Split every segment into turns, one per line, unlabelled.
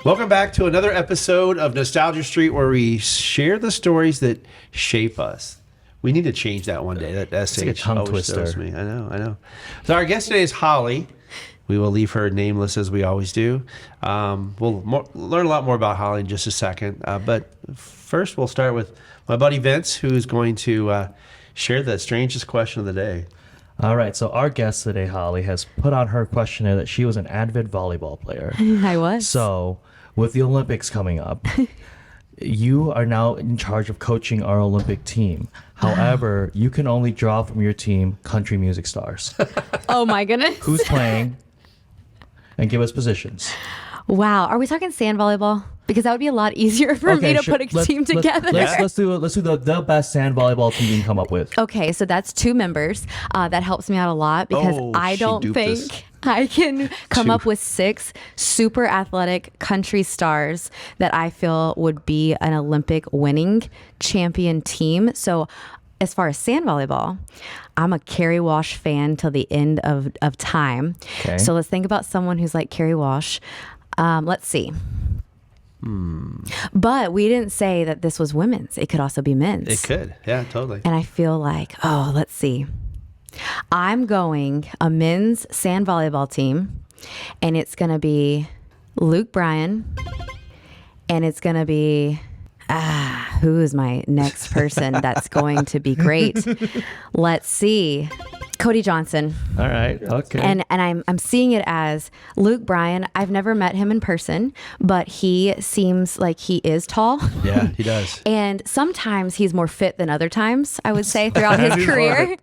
Welcome back to another episode of Nostalgia Street, where we share the stories that shape us. We need to change that one day. That SH
like a tongue twister.
Me. I know. So our guest today is Holly. We will leave her nameless as we always do. We'll learn a lot more about Holly in just a second. But first, we'll start with my buddy Vince, who's going to share the strangest question of the day.
All right, so our guest today, Holly, has put on her questionnaire that she was an avid volleyball player.
I was.
So, with the Olympics coming up, you are now in charge of coaching our Olympic team. However, you can only draw from your team country music stars.
Oh my goodness.
Who's playing? And give us positions.
Wow. Are we talking sand volleyball? Because that would be a lot easier for me to put a team together.
Let's do the best sand volleyball team you can come up with.
Okay, so that's 2 members. That helps me out a lot because I don't think I can come up with 6 super athletic country stars that I feel would be an Olympic winning champion team. So as far as sand volleyball, I'm a Carrie Walsh fan till the end of time.
Okay.
So let's think about someone who's like Carrie Walsh. Let's see. But we didn't say that this was women's. It could also be men's.
It could. Yeah, totally.
And I feel like, let's see. I'm going a men's sand volleyball team, and it's going to be Luke Bryan, and it's going to be, who is my next person that's going to be great? Let's see. Cody Johnson.
All right. Okay.
And I'm seeing it as Luke Bryan. I've never met him in person, but he seems like he is tall.
Yeah, he does.
And sometimes he's more fit than other times, I would say, throughout his career.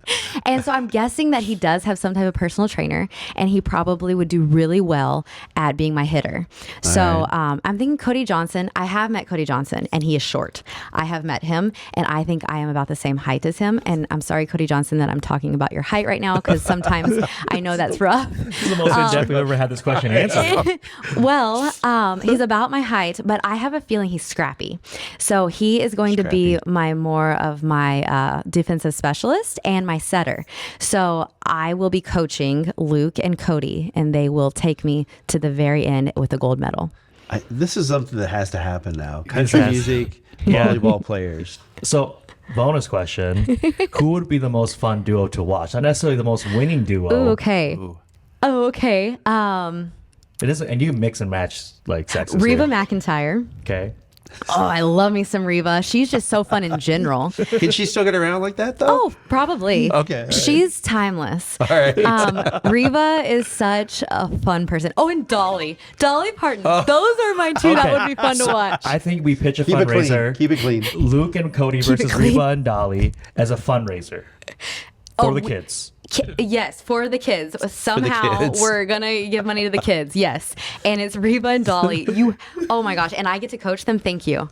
And so I'm guessing that he does have some type of personal trainer, and he probably would do really well at being my hitter. So I'm thinking Cody Johnson. I have met Cody Johnson, and he is short. I have met him, and I think I am about the same height as him. And I'm sorry, Cody Johnson, that I'm talking about your height right now, because sometimes I know that's rough.
This is the most in-depth we've ever had this question answered.
Well, he's about my height, but I have a feeling he's scrappy. So he is going to be more of my defensive specialist and my setter. So I will be coaching Luke and Cody, and they will take me to the very end with a gold medal.
This is something that has to happen now. Country music, volleyball players.
So, bonus question. Who would be the most fun duo to watch? Not necessarily the most winning duo.
Ooh, okay. Oh, okay.
It is, and you can mix and match like sexes.
Reba
here.
McEntire.
Okay.
Oh, I love me some Reba. She's just so fun in general.
Can she still get around like that, though?
Oh, probably.
Okay.
She's timeless.
All right.
Reba is such a fun person. Oh, and Dolly Parton. Those are my 2 that would be fun to watch.
I think we pitch a
Keep
fundraiser.
Keep it clean.
Luke and Cody versus Reba and Dolly as a fundraiser for the kids.
Yes, for the kids. Somehow
kids.
we're going to give money to the kids. Yes. And it's Reba and Dolly. Oh my gosh. And I get to coach them. Thank you.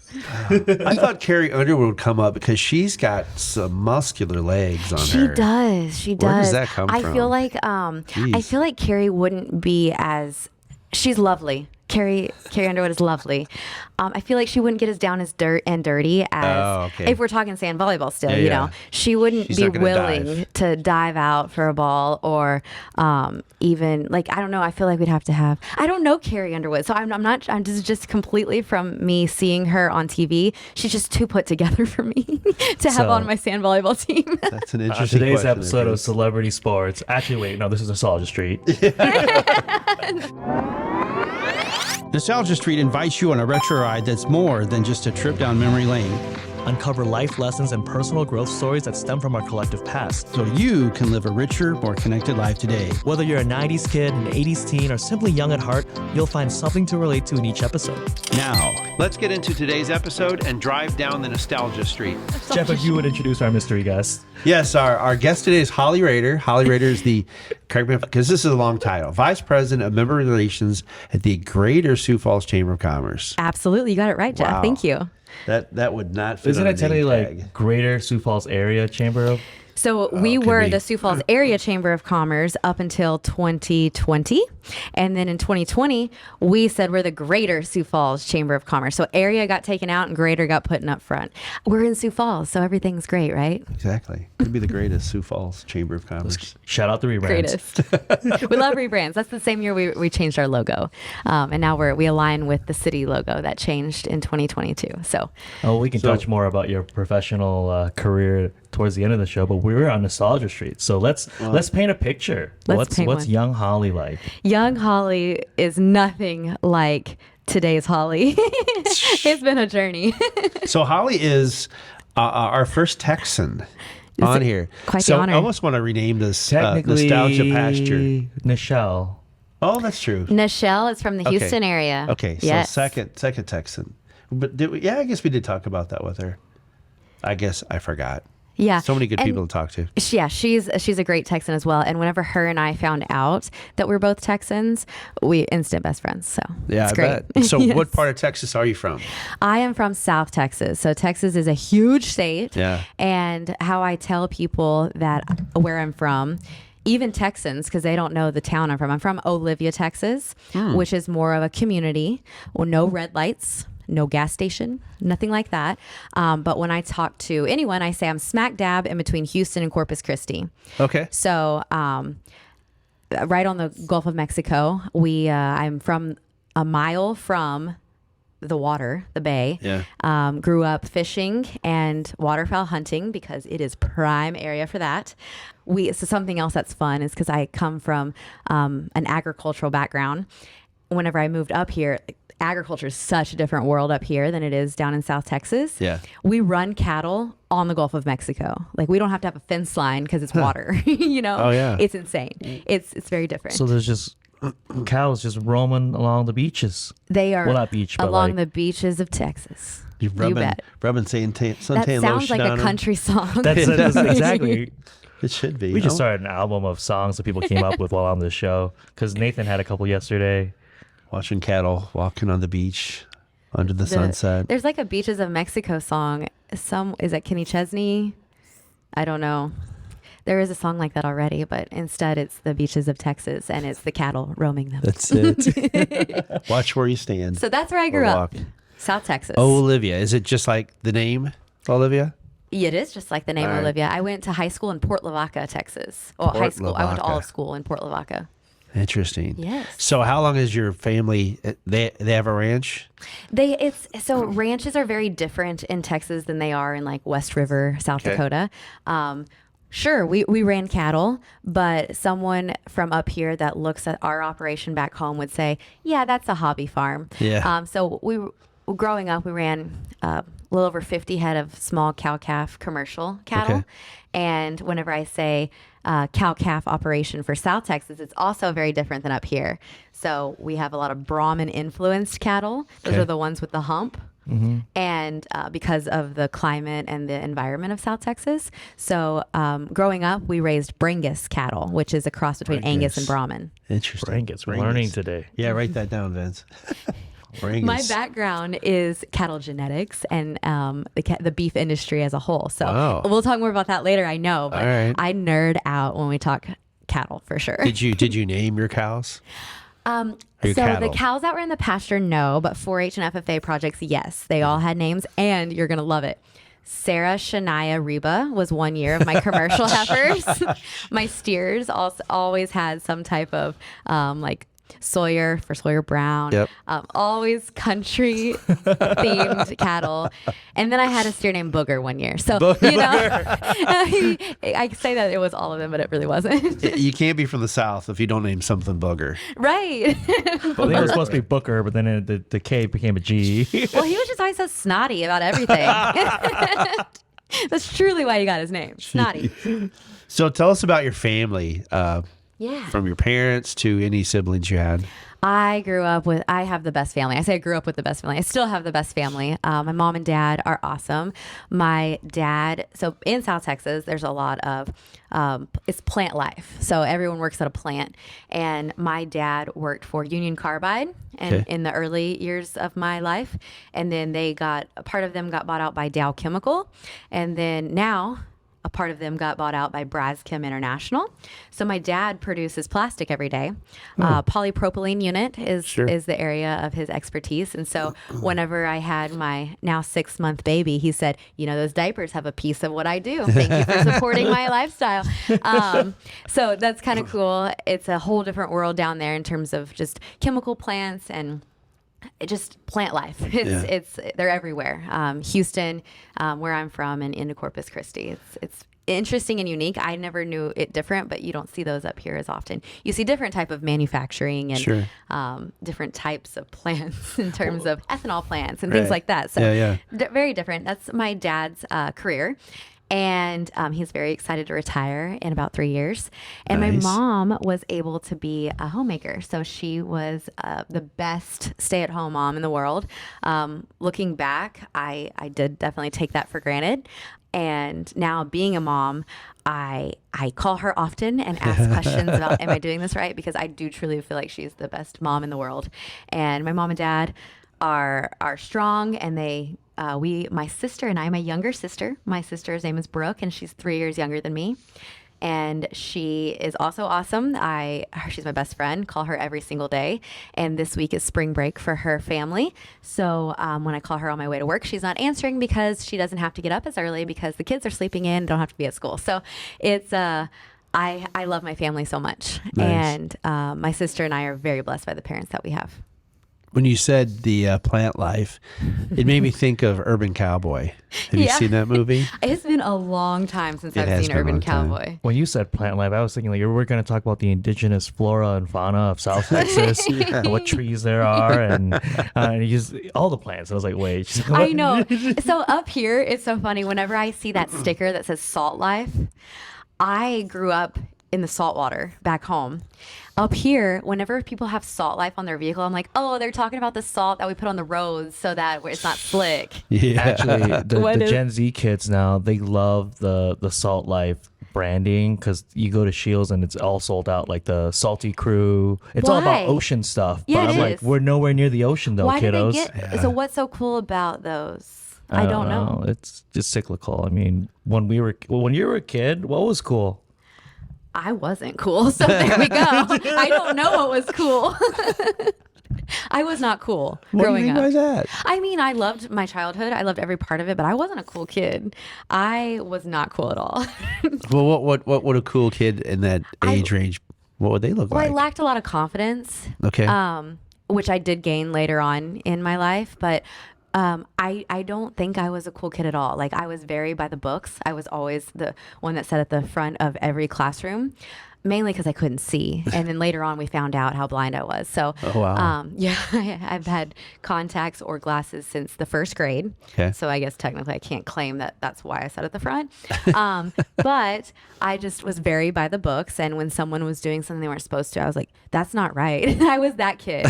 I thought Carrie Underwood would come up because she's got some muscular legs on her.
She does.
Where does that come from?
I feel like Carrie wouldn't be as, she's lovely. Carrie Underwood is lovely. I feel like she wouldn't get as down as dirty as if we're talking sand volleyball still, you know. She wouldn't be willing to dive out for a ball or even like, I don't know, I feel like we'd have to have, I don't know Carrie Underwood. So I'm just completely from me seeing her on TV. She's just too put together for me to have on my sand volleyball team.
That's an interesting
Today's
question,
episode of Celebrity Sports. Actually, wait, no, this is Nostalgia Street.
Nostalgia Street invites you on a retro ride that's more than just a trip down memory lane,
Uncover life lessons and personal growth stories that stem from our collective past.
so you can live a richer, more connected life today.
Whether you're a 90s kid, an 80s teen, or simply young at heart, you'll find something to relate to in each episode.
Now,
Let's get into today's episode and drive down the Nostalgia Street.
Jeff, if you would introduce our mystery guest.
Yes, our guest today is Holly Rader. Holly Rader is because this is a long title, Vice President of Member Relations at the Greater Sioux Falls Chamber of Commerce.
Absolutely. You got it right, Jeff.
Wow.
Thank you.
That would not fit
Isn't
on
it technically
a name tag.
like Greater Sioux Falls Area Chamber of?
So we
could
were
be.
the Sioux Falls Area Chamber of Commerce up until 2020. And then in 2020, we said we're the Greater Sioux Falls Chamber of Commerce. So area got taken out and Greater got put in up front. We're in Sioux Falls, so everything's great, right?
Exactly. Could be the greatest Sioux Falls Chamber of Commerce.
Shout out the rebrands.
Greatest. We love rebrands. That's the same year we changed our logo. And now we align with the city logo that changed in 2022. So
We can touch more about your professional career towards the end of the show, but we're on Nostalgia Street, so let's paint a picture.
Let's paint
what's
one.
young Holly like?
young Holly is nothing like today's Holly. It's been a journey.
So Holly is our first Texan on here.
Quite the
so
honor.
I almost want to rename this
Technically,
Nostalgia Pasture.
Nichelle.
Oh, that's true.
Nichelle is from the
Okay.
Houston area.
Okay, so
Yes.
second Texan. But I guess we did talk about that with her. I guess I forgot.
Yeah.
So many good
And
people to talk to.
Yeah, she's a great Texan as well. And whenever her and I found out that we're both Texans, we instant best friends. So
Yeah,
it's
I
great.
bet. So
Yes.
what part of Texas are you from?
I am from South Texas. So Texas is a huge state.
Yeah.
And how I tell people that where I'm from, even Texans, because they don't know the town I'm from Olivia, Texas, which is more of a community. Well, no red lights, no gas station, nothing like that. But when I talk to anyone, I say I'm smack dab in between Houston and Corpus Christi.
Okay.
So right on the Gulf of Mexico, I'm from a mile from the water, the bay.
Yeah.
Grew up fishing and waterfowl hunting because it is prime area for that. So something else that's fun is because I come from an agricultural background. Whenever I moved up here, agriculture is such a different world up here than it is down in South Texas.
Yeah.
We run cattle on the Gulf of Mexico. Like we don't have to have a fence line because it's water.
Oh, yeah.
It's insane. It's very different.
So there's just cows just roaming along the beaches.
They are
Well, not beach, but
along
like-
the beaches of Texas.
You
bet.
rubbing suntan
That sounds
lotion
like
on
a
'em?
country song.
That's exactly.
It should be.
We just
Oh.
started an album of songs that people came up with while on the show, because Nathan had a couple yesterday.
Watching cattle walking on the beach under the sunset.
There's like a Beaches of Mexico song. Is that Kenny Chesney? I don't know. There is a song like that already, but instead it's the beaches of Texas and it's the cattle roaming them.
That's it. Watch where you stand.
So that's where I
or
grew up.
walk.
South Texas.
Oh, Olivia. Is it just like the name, Olivia?
It is just like the name
All right.
Olivia. I went to high school in Port Lavaca, Texas. Well, high
Port
school. I went to all
Lavaca.
of school in Port Lavaca.
Interesting.
Yes.
So how long is your family? They have a ranch?
So ranches are very different in Texas than they are in like West River, South
Okay.
Dakota. Sure, we ran cattle, but someone from up here that looks at our operation back home would say, yeah, that's a hobby farm.
Yeah.
So growing up, we ran a little over 50 head of small cow-calf commercial cattle.
Okay.
And whenever I say cow-calf operation for South Texas, it's also very different than up here. So we have a lot of Brahman-influenced cattle. Those
Okay.
are the ones with the hump. And because of the climate and the environment of South Texas. So growing up, we raised Brangus cattle, which is a cross between Angus and
Brangus.
Brahman.
Interesting.
Brangus, we're learning today.
Yeah, write that down, Vince. Brangus.
My background is cattle genetics and the beef industry as a whole. So
Wow.
we'll talk more about that later, I know. But
All right.
I nerd out when we talk cattle for sure.
Did you name your cows?
So
your cattle?
the cows that were in the pasture, no, but 4-H and FFA projects, yes. They all had names, and you're going to love it. Sarah Shania Reba was 1 year of my commercial heifers. My steers also always had some type of like Sawyer for Sawyer Brown.
Yep.
Always country themed cattle. And then I had a steer named Booger 1 year. So, I say that it was all of them, but it really wasn't.
You can't be from the South if you don't name something Booger.
Right.
Well, I think it was supposed to be Booker, but then the K became a G.
Well, he was just always so snotty about everything. That's truly why he got his name. Snotty.
So tell us about your family,
Yeah.
from your parents to any siblings you had.
I have the best family. I say I grew up with the best family. I still have the best family. My mom and dad are awesome. My dad, so in South Texas, there's a lot of, it's plant life. So everyone works at a plant. And my dad worked for Union Carbide in the early years of my life. And then part of them got bought out by Dow Chemical. And then now a part of them got bought out by Braskem International. So my dad produces plastic every day. Polypropylene unit is the area of his expertise. And so whenever I had my now 6-month baby, he said, those diapers have a piece of what I do. Thank you for supporting my lifestyle. So that's kind of cool. It's a whole different world down there in terms of just chemical plants and just plant life. They're everywhere. Houston, where I'm from, and into Corpus Christi. It's interesting and unique. I never knew it different, but you don't see those up here as often. You see different type of manufacturing and different types of plants in terms of ethanol plants and things like that. So very different. That's my dad's career. And he's very excited to retire in about 3 years. And my mom was able to be a homemaker. So she was the best stay-at-home mom in the world. Looking back, I did definitely take that for granted. And now being a mom, I call her often and ask questions about, am I doing this right? Because I do truly feel like she's the best mom in the world. And my mom and dad are strong, and my sister and I, my younger sister, my sister's name is Brooke, and she's 3 years younger than me. And she is also awesome. She's my best friend, call her every single day. And this week is spring break for her family. So when I call her on my way to work, she's not answering because she doesn't have to get up as early because the kids are sleeping in, don't have to be at school. So it's, I love my family so much. And my sister and I are very blessed by the parents that we have.
When you said the plant life, it made me think of Urban Cowboy. Have you seen that movie?
It's been a long time since I've seen Urban Cowboy.
When you said plant life, I was thinking like we're going to talk about the indigenous flora and fauna of South Texas, and what trees there are, and just all the plants. I was like, wait.
I know. So up here, it's so funny. Whenever I see that sticker that says Salt Life, I grew up in the saltwater back home. Up here, whenever people have Salt Life on their vehicle, I'm like, oh, they're talking about the salt that we put on the roads so that it's not slick.
Actually, the Gen Z kids now, they love the Salt Life branding because you go to Shields and it's all sold out, like the Salty Crew. It's all about ocean stuff.
Yeah,
but I'm like, we're nowhere near the ocean though, kiddos.
So what's so cool about those? I don't know.
It's just cyclical. I mean, when you were a kid, what was cool?
I wasn't cool, so there we go. I don't know what was cool. I was not cool growing up.
Why is that?
I mean, I loved my childhood. I loved every part of it, but I wasn't a cool kid. I was not cool at all.
Well, what would a cool kid in that age range, what would they look like?
I lacked a lot of confidence.
Okay.
Which I did gain later on in my life, but I don't think I was a cool kid at all. Like, I was very by the books. I was always the one that sat at the front of every classroom, mainly because I couldn't see. And then later on, we found out how blind I was. So, I've had contacts or glasses since the first grade.
Okay.
So I guess technically I can't claim that that's why I sat at the front. But I just was very by the books. And when someone was doing something they weren't supposed to, I was like, that's not right. I was that kid.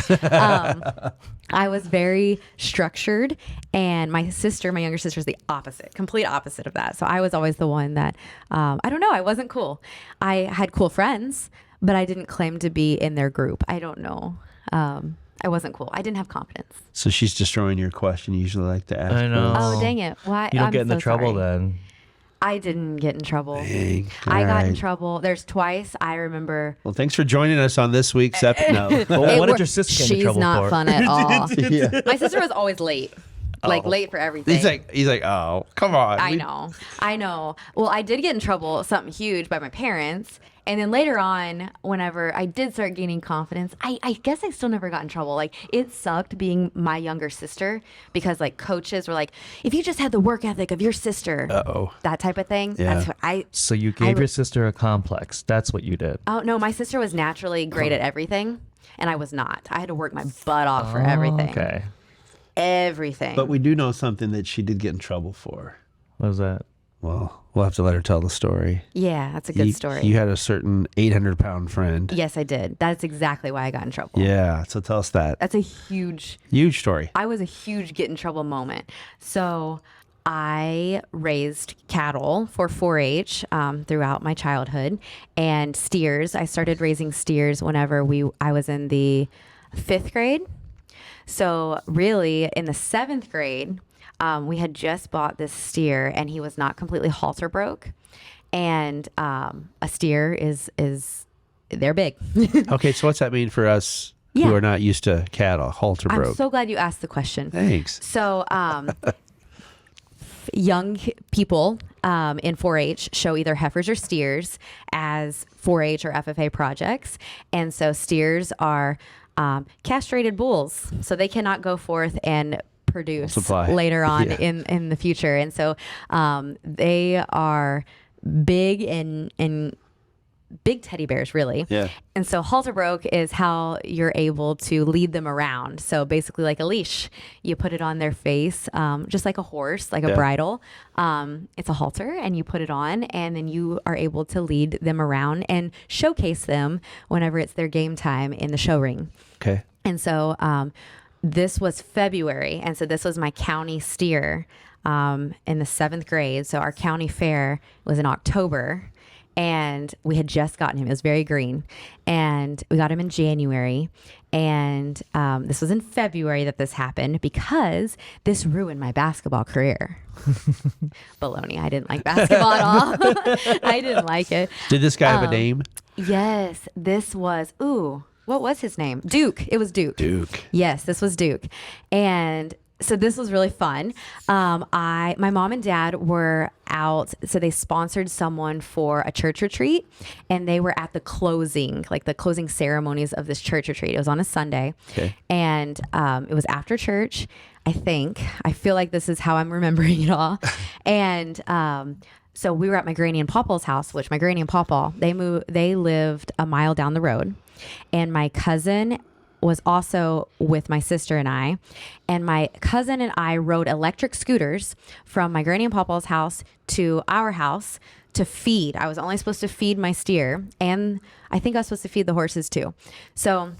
I was very structured, and my younger sister is the opposite, complete opposite of that. So I was always the one that, I don't know, I wasn't cool. I had cool friends, but I didn't claim to be in their group. I don't know. I wasn't cool. I didn't have confidence.
So she's destroying your question you usually like to ask.
I know.
Oh, dang it. Why?
You don't get in the trouble then.
I didn't get in trouble.
Dang.
I got in trouble. There's twice I remember.
Well, thanks for joining us on this week's episode. No.
Well, what did your sister get in trouble for?
She's not fun at all. My sister was always late. Late for everything.
He's like, oh, come on.
I know. Well, I did get in trouble, something huge, by my parents. And then later on, whenever I did start gaining confidence, I guess I still never got in trouble. Like, it sucked being my younger sister because, like, coaches were like, if you just had the work ethic of your sister, that type of thing.
Yeah.
That's what
So you gave your sister a complex. That's what you did.
Oh, no, my sister was naturally great at everything, and I was not. I had to work my butt off for everything.
Okay.
Everything.
But we do know something that she did get in trouble for.
What was that?
Well, we'll have to let her tell the story.
Yeah, that's a good story.
You had a certain 800-pound friend.
Yes, I did. That's exactly why I got in trouble.
Yeah, so tell us that.
That's a huge
story.
I was a huge get in trouble moment. So I raised cattle for 4-H throughout my childhood, and steers. I started raising steers whenever I was in the 5th grade. So really, in the 7th grade, we had just bought this steer, and he was not completely halter broke. and a steer is they're big.
Okay, so what's that mean for us
Yeah.
who are not used to cattle? Halter
I'm
broke.
so glad you asked the question.
Thanks.
So, young people in 4-H show either heifers or steers as 4-H or FFA projects. And so steers are castrated bulls, so they cannot go forth and produce
Multiply.
later on
Yeah.
in the future. And so they are big and big teddy bears, really.
Yeah.
And so halter broke is how you're able to lead them around. So basically like a leash, you put it on their face, just like a horse, like a bridle. It's a halter, and you put it on, and then you are able to lead them around and showcase them whenever it's their game time in the show ring.
Okay.
And so this was February. And so this was my county steer in the 7th grade. So our county fair was in October. And we had just gotten him. It was very green. And we got him in January. And this was in February that this happened, because this ruined my basketball career. Baloney. I didn't like basketball at all. I didn't like it.
Did this guy have a name?
Yes. This was, what was his name? Duke. It was Duke.
Duke.
Yes, this was Duke. And so this was really fun. My mom and dad were out, so they sponsored someone for a church retreat, and they were at the closing ceremonies of this church retreat. It was on a Sunday.
Okay.
And it was after church, I think. I feel like this is how I'm remembering it all. And so we were at my granny and papa's house, which my granny and papa, they lived a mile down the road. And my cousin was also with my sister and I. And my cousin and I rode electric scooters from my granny and papa's house to our house to feed. I was only supposed to feed my steer, and I think I was supposed to feed the horses too. So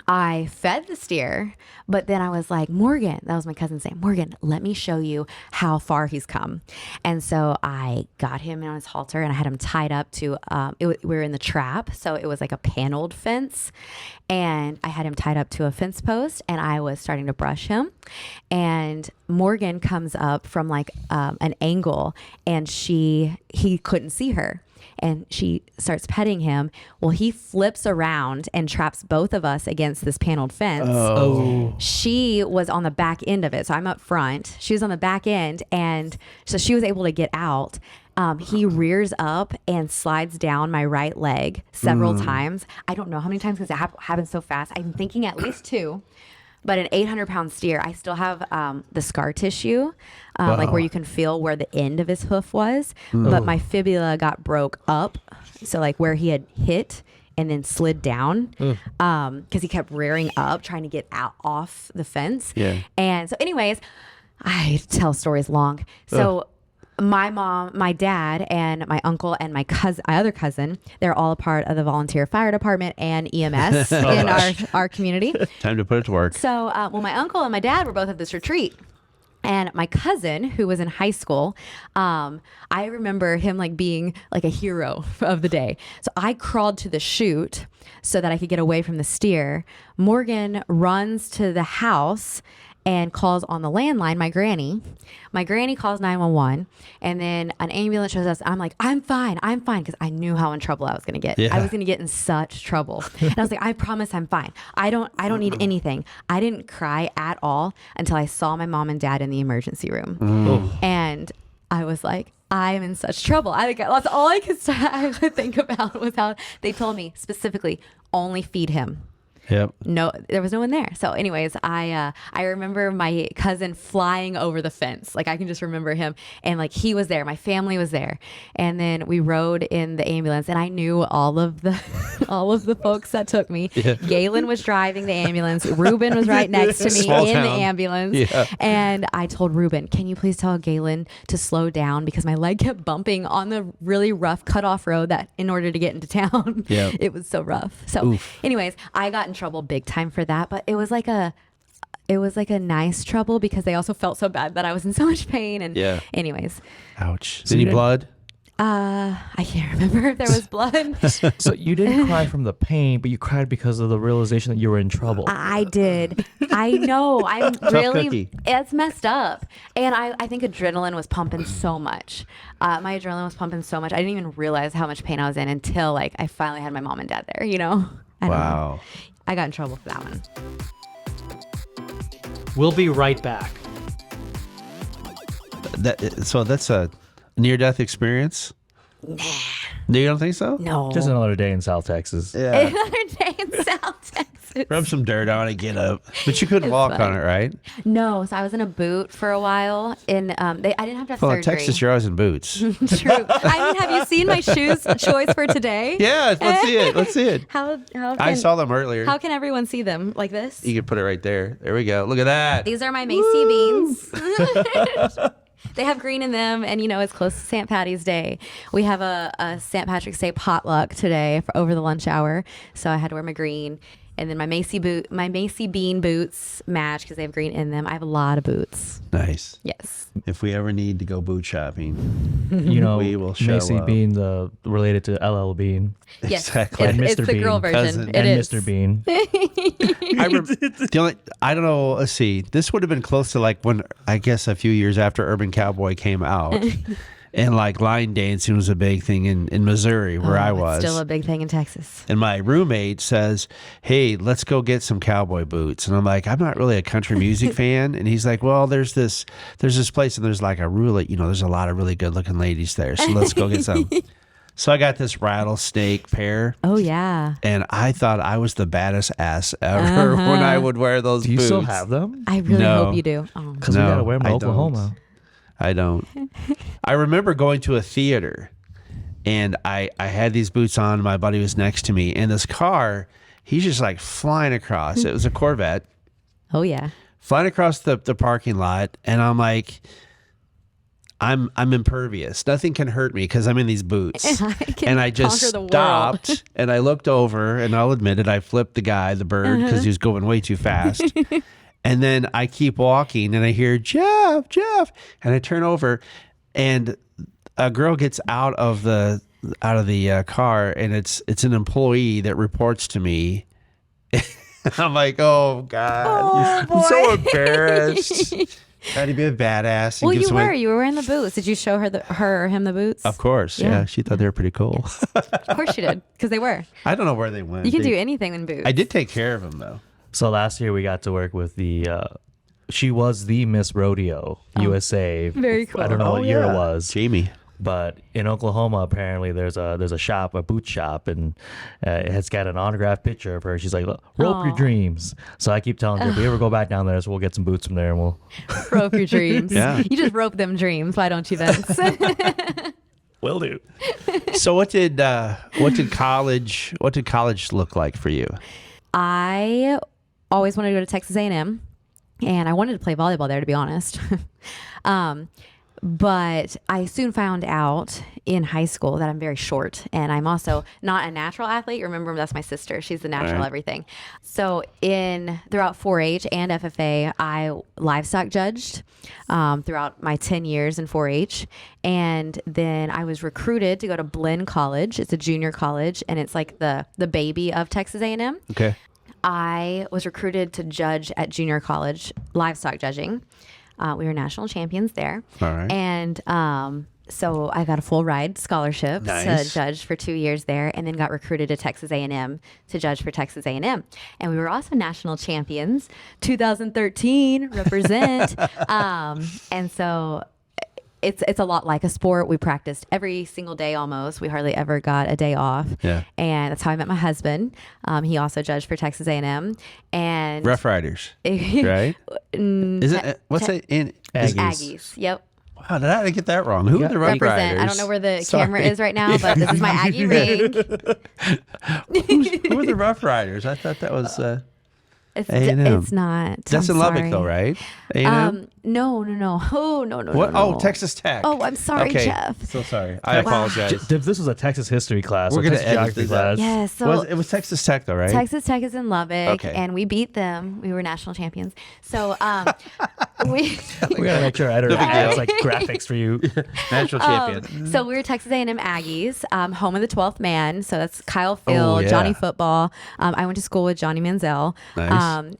I fed the steer, but then I was like, Morgan, that was my cousin's name, Morgan, let me show you how far he's come. And so I got him on his halter, and I had him tied up to, we were in the trap. So it was like a paneled fence, and I had him tied up to a fence post, and I was starting to brush him. And Morgan comes up from like an angle, and he couldn't see her. And she starts petting him. Well, he flips around and traps both of us against this paneled fence.
Oh.
She was on the back end of it. So I'm up front. She was on the back end. And so she was able to get out. He rears up and slides down my right leg several times. I don't know how many times, because it happened so fast. I'm thinking at least 2. But an 800-pound steer, I still have the scar tissue, like where you can feel where the end of his hoof was. But my fibula got broke up, so like where he had hit and then slid down, because he kept rearing up, trying to get out off the fence.
Yeah.
And so anyways, I tell stories long. So my mom, my dad, and my uncle and my other cousin, they're all a part of the volunteer fire department and EMS in our community.
Time to put it to work.
So, my uncle and my dad were both at this retreat. And my cousin, who was in high school, I remember him like being like a hero of the day. So I crawled to the chute so that I could get away from the steer. Morgan runs to the house and calls on the landline, my granny. My granny calls 911, and then an ambulance shows us. I'm like, I'm fine, because I knew how in trouble I was going to get.
Yeah.
I was going to get in such trouble. And I was like, I promise I'm fine. I don't need anything. I didn't cry at all until I saw my mom and dad in the emergency room. And I was like, I am in such trouble. That's all I could think about was how they told me specifically, only feed him.
Yep.
No, there was no one there. So anyways, I remember my cousin flying over the fence. Like I can just remember him, and like he was there. My family was there. And then we rode in the ambulance, and I knew all of the folks that took me. Yeah. Galen was driving the ambulance. Ruben was right next to me
Small
in
town.
the ambulance. Yeah. And I told Ruben, can you please tell Galen to slow down, because my leg kept bumping on the really rough cutoff road that in order to get into town.
Yeah.
It was so rough. So anyways, I got in trouble big time for that, but it was like a nice trouble, because they also felt so bad that I was in so much pain. And anyways,
ouch.
So
Any
you
blood?
I can't remember if there was blood.
So you didn't cry from the pain, but you cried because of the realization that you were in trouble.
I did. I know. I'm really.
cookie.
It's messed up, and I think adrenaline was pumping so much. My adrenaline was pumping so much. I didn't even realize how much pain I was in until like I finally had my mom and dad there. You know. I don't know.
Wow.
I got in trouble for that one.
We'll be right back.
So that's a near-death experience?
Nah.
You don't think so?
No.
Just another day in South Texas.
Yeah.
Another day in South Texas.
Rub some dirt on it, get up. But you couldn't
It's
walk
fine.
on it, right?
No, so I was in a boot for a while, and I didn't have to have
Well, in
surgery.
Texas, you're always in boots.
True. I mean, have you seen my shoes choice for today?
Yeah, let's see it. Let's see it.
How
I saw them earlier.
How can everyone see them like this?
You can put it right there. There we go. Look at that.
These are my Macy beans. They have green in them, and it's close to St. Patty's Day. We have a St. Patrick's Day potluck today for over the lunch hour, so I had to wear my green. And then my Macy Bean boots match because they have green in them. I have a lot of boots.
Nice.
Yes.
If we ever need to go boot shopping,
We
will show
Macy
up.
Bean, related to LL Bean
Yes.
Exactly.
It's,
And
it's
Mr.
the girl
Bean.
version.
Cousin.
It
and
is.
Mr. Bean.
I don't know. Let's see. This would have been close to like when, I guess, a few years after Urban Cowboy came out. And like line dancing was a big thing in Missouri where I was.
It's still a big thing in Texas.
And my roommate says, "Hey, let's go get some cowboy boots." And I'm like, "I'm not really a country music fan." And he's like, "Well, there's this place, and there's like a really, there's a lot of really good looking ladies there. So let's go get some." So I got this rattlesnake pair,
Oh, yeah.
and I thought I was the baddest ass ever when I would wear those
Do you
boots.
still have them?
I really
No.
hope you do. Oh.
Because we
No,
got to wear them to
I don't.
Oklahoma.
I don't. I remember going to a theater, and I had these boots on. My buddy was next to me, and this car, he's just like flying across. It was a Corvette.
Oh, yeah.
Flying across the parking lot, and I'm like, I'm impervious. Nothing can hurt me because I'm in these boots. And I just
conquer the world.
stopped, and I looked over, and I'll admit it, I flipped the guy, the bird, because he was going way too fast. And then I keep walking, and I hear, Jeff, and I turn over, and a girl gets out of the car, and it's an employee that reports to me. I'm like, oh God, I'm so embarrassed. Trying to be a badass. And
Well,
give
you
someone-
were. You were wearing the boots. Did you show her or him the boots?
Of course, yeah. She thought they were pretty cool.
Of course you did, because they were.
I don't know where they went.
You can
They-
do anything in boots.
I did take care of them though.
So last year we got to work with she was the Miss Rodeo USA.
Very cool.
I don't know what year it was.
Jamie.
But in Oklahoma, apparently there's a shop, a boot shop, and it has got an autographed picture of her. She's like, "Look, rope your
Aw.
dreams." So I keep telling her, if we ever go back down there, so we'll get some boots from there, and we'll.
Rope your dreams.
Yeah.
You just rope them dreams. Why don't you, Vince?
Will do.
So what did college look like for you?
I always wanted to go to Texas A&M, and I wanted to play volleyball there, to be honest. But I soon found out in high school that I'm very short, and I'm also not a natural athlete. Remember, that's my sister. She's the natural
Right.
everything. So throughout 4-H and FFA, I livestock judged throughout my 10 years in 4-H. And then I was recruited to go to Blinn College. It's a junior college, and it's like the baby of Texas A&M.
Okay.
I was recruited to judge at junior college, livestock judging. We were national champions there.
All right.
And so I got a full ride scholarship
Nice.
to judge for 2 years there, and then got recruited to Texas A&M to judge for Texas A&M. And we were also national champions, 2013, represent. And so it's a lot like a sport. We practiced every single day almost. We hardly ever got a day off.
Yeah.
And that's how I met my husband. He also judged for Texas A&M. And
Rough Riders, right? Is it what's it in
Aggies.
Aggies. Yep.
Wow, did I get that wrong? Who are the Rough
Represent.
Riders?
I don't know where the
Sorry.
camera is right now, but this is my Aggie ring.
Who are the Rough Riders? I thought that was
It's,
A&M.
it's not.
that's
I'm
in Lubbock
sorry.
though, right? A&M?
No. Oh, no.
What?
No.
Oh, Texas Tech.
Oh, I'm sorry,
okay.
Jeff.
So sorry. I
Wow.
apologize.
This was a Texas history class.
We're
or
gonna
Texas
edit
geography
this out.
class.
Yeah, so
It was Texas Tech though, right?
Texas Tech is in Lubbock,
Okay.
and we beat them. We were national champions. So we
gotta make sure editor adds like graphics for you.
Natural champion.
So we were Texas A&M Aggies, home of the 12th man. So that's Kyle Field, Johnny Football. I went to school with Johnny Manziel.
Nice.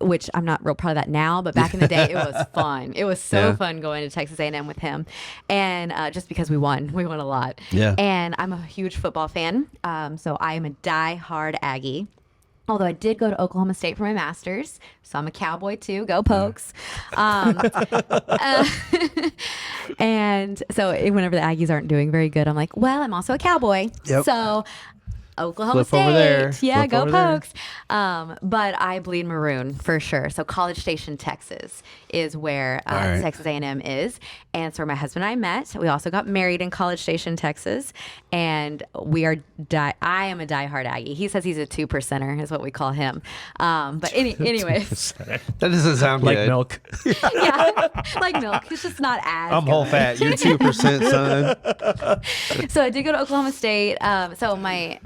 Which I'm not real proud of that now, but back in the day, it was fun. It was so fun going to Texas A&M with him, and just because we won a lot.
Yeah.
And I'm a huge football fan, so I am a die-hard Aggie. Although I did go to Oklahoma State for my master's, so I'm a Cowboy too. Go Pokes! And so whenever the Aggies aren't doing very good, I'm like, well, I'm also a Cowboy.
Yep.
So Oklahoma
Flip over there.
State. Yeah,
Flip
go
over there.
Pokes. But I bleed maroon for sure. So College Station, Texas is where
right.
Texas A&M is. And it's where my husband and I met. We also got married in College Station, Texas. And I am a diehard Aggie. He says he's a 2%er is what we call him. But anyways.
That doesn't sound
Like
good.
milk.
Yeah, like milk. It's just not as
I'm whole
good.
fat. You're 2%, son.
So I did go to Oklahoma State. So my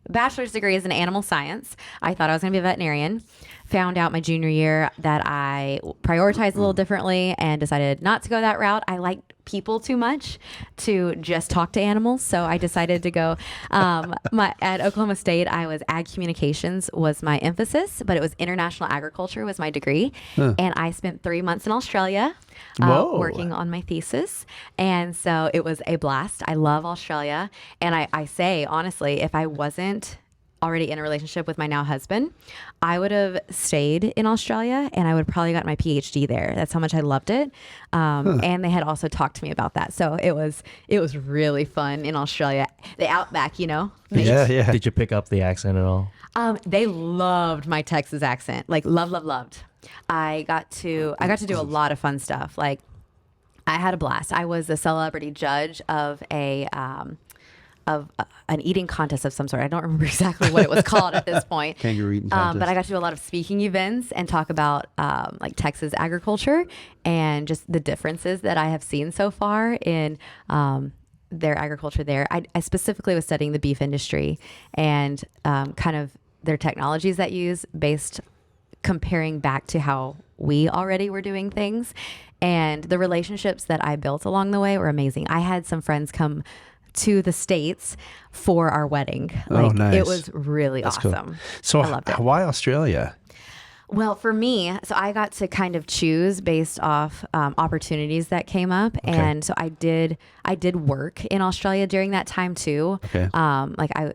bachelor's degree is in animal science. I thought I was going to be a veterinarian. Found out my junior year that I prioritized a little differently and decided not to go that route. I liked people too much to just talk to animals, so I decided to go. At Oklahoma State, I was ag communications was my emphasis, but it was international agriculture was my degree, and I spent 3 months in Australia working on my thesis, and so it was a blast. I love Australia, and I say honestly, if I wasn't already in a relationship with my now husband, I would have stayed in Australia and I would probably got my PhD there. That's how much I loved it. And they had also talked to me about that. So it was really fun in Australia. The outback,
Yeah.
Did you pick up the accent at all?
They loved my Texas accent. Like loved. I got to do a lot of fun stuff. Like I had a blast. I was a celebrity judge of an eating contest of some sort. I don't remember exactly what it was called at this point.
Kangaroo eating contest.
But I got to do a lot of speaking events and talk about like Texas agriculture and just the differences that I have seen so far in their agriculture there. I specifically was studying the beef industry and kind of their technologies that use based comparing back to how we already were doing things. And the relationships that I built along the way were amazing. I had some friends come to the States for our wedding.
Nice.
It was really awesome.
Cool. So
I loved it.
why Australia?
Well, for me, so I got to kind of choose based off opportunities that came up, and so I did work in Australia during that time too.
Okay.
I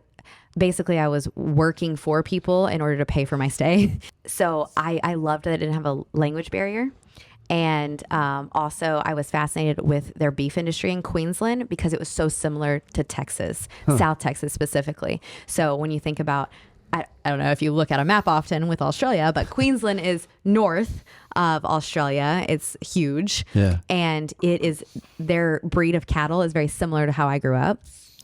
was working for people in order to pay for my stay. So I loved that I didn't have a language barrier. And also, I was fascinated with their beef industry in Queensland because it was so similar to Texas, South Texas specifically. So when you think about, I don't know if you look at a map often with Australia, but Queensland is north of Australia. It's huge.
Yeah.
And their breed of cattle is very similar to how I grew up.